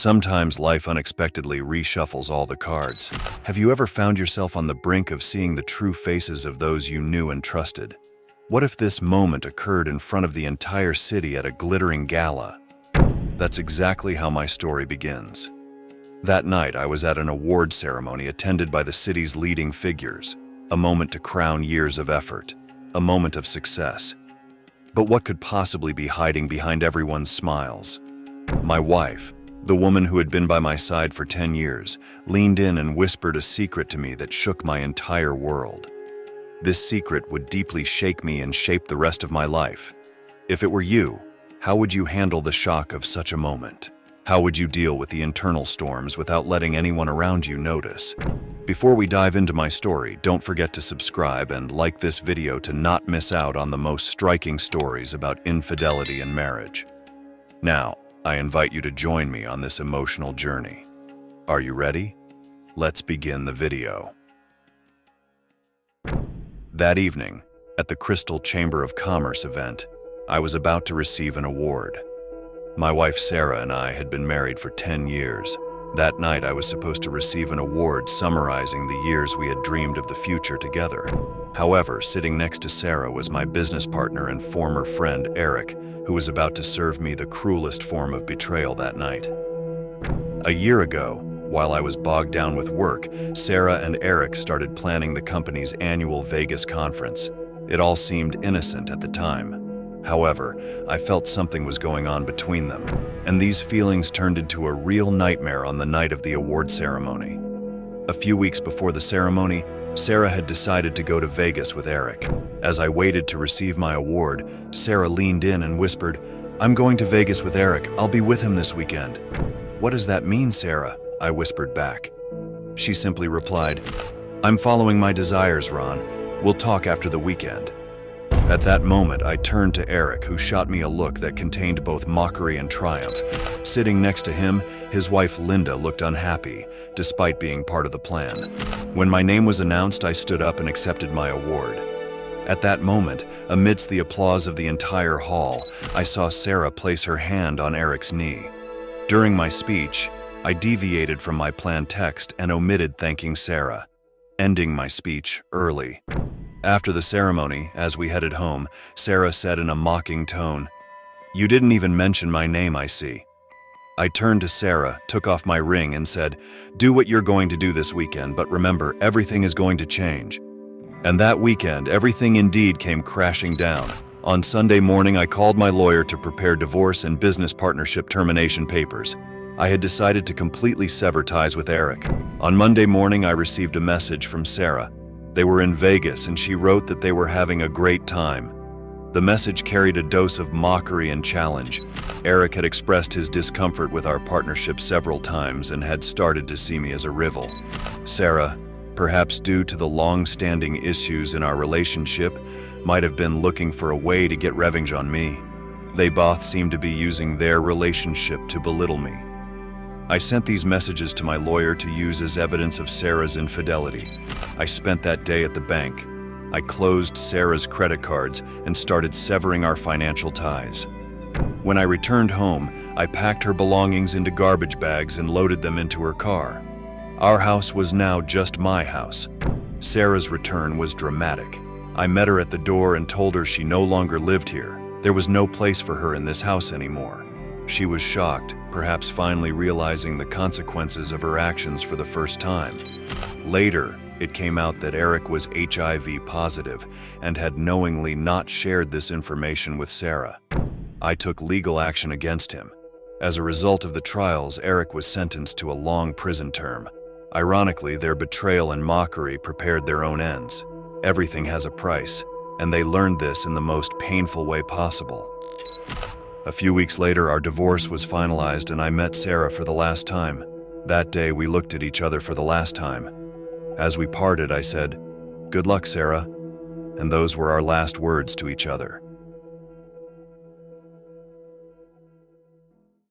Sometimes life unexpectedly reshuffles all the cards. Have you ever found yourself on the brink of seeing the true faces of those you knew and trusted? What if this moment occurred in front of the entire city at a glittering gala? That's exactly how my story begins. That night, I was at an award ceremony attended by the city's leading figures, a moment to crown years of effort, a moment of success. But what could possibly be hiding behind everyone's smiles? My wife, the woman who had been by my side for 10 years, leaned in and whispered a secret to me that shook my entire world. This secret would deeply shake me and shape the rest of my life. If it were you, how would you handle the shock of such a moment? How would you deal with the internal storms without letting anyone around you notice? Before we dive into my story, don't forget to subscribe and like this video to not miss out on the most striking stories about infidelity and marriage. Now, I invite you to join me on this emotional journey. Are you ready? Let's begin the video. That evening, at the Crystal Chamber of Commerce event, I was about to receive an award. My wife Sarah and I had been married for 10 years. That night, I was supposed to receive an award summarizing the years we had dreamed of the future together. However, sitting next to Sarah was my business partner and former friend, Eric, who was about to serve me the cruelest form of betrayal that night. A year ago, while I was bogged down with work, Sarah and Eric started planning the company's annual Vegas conference. It all seemed innocent at the time. However, I felt something was going on between them, and these feelings turned into a real nightmare on the night of the award ceremony. A few weeks before the ceremony, Sarah had decided to go to Vegas with Eric. As I waited to receive my award, Sarah leaned in and whispered, "I'm going to Vegas with Eric. I'll be with him this weekend." "What does that mean, Sarah?" I whispered back. She simply replied, "I'm following my desires, Ron. We'll talk after the weekend." At that moment, I turned to Eric, who shot me a look that contained both mockery and triumph. Sitting next to him, his wife Linda looked unhappy, despite being part of the plan. When my name was announced, I stood up and accepted my award. At that moment, amidst the applause of the entire hall, I saw Sarah place her hand on Eric's knee. During my speech, I deviated from my planned text and omitted thanking Sarah, ending my speech early. After the ceremony, as we headed home, Sarah said in a mocking tone, "You didn't even mention my name, I see." I turned to Sarah, took off my ring, and said, "Do what you're going to do this weekend, but remember, everything is going to change." And that weekend, everything indeed came crashing down. On Sunday morning, I called my lawyer to prepare divorce and business partnership termination papers. I had decided to completely sever ties with Eric. On Monday morning, I received a message from Sarah. They were in Vegas, and she wrote that they were having a great time. The message carried a dose of mockery and challenge. Eric had expressed his discomfort with our partnership several times and had started to see me as a rival. Sarah, perhaps due to the long-standing issues in our relationship, might have been looking for a way to get revenge on me. They both seemed to be using their relationship to belittle me. I sent these messages to my lawyer to use as evidence of Sarah's infidelity. I spent that day at the bank. I closed Sarah's credit cards and started severing our financial ties. When I returned home, I packed her belongings into garbage bags and loaded them into her car. Our house was now just my house. Sarah's return was dramatic. I met her at the door and told her she no longer lived here. There was no place for her in this house anymore. She was shocked, perhaps finally realizing the consequences of her actions for the first time. Later, it came out that Eric was HIV positive and had knowingly not shared this information with Sarah. I took legal action against him. As a result of the trials, Eric was sentenced to a long prison term. Ironically, their betrayal and mockery prepared their own ends. Everything has a price, and they learned this in the most painful way possible. A few weeks later, our divorce was finalized and I met Sarah for the last time. That day, we looked at each other for the last time. As we parted, I said, "Good luck, Sarah," and those were our last words to each other.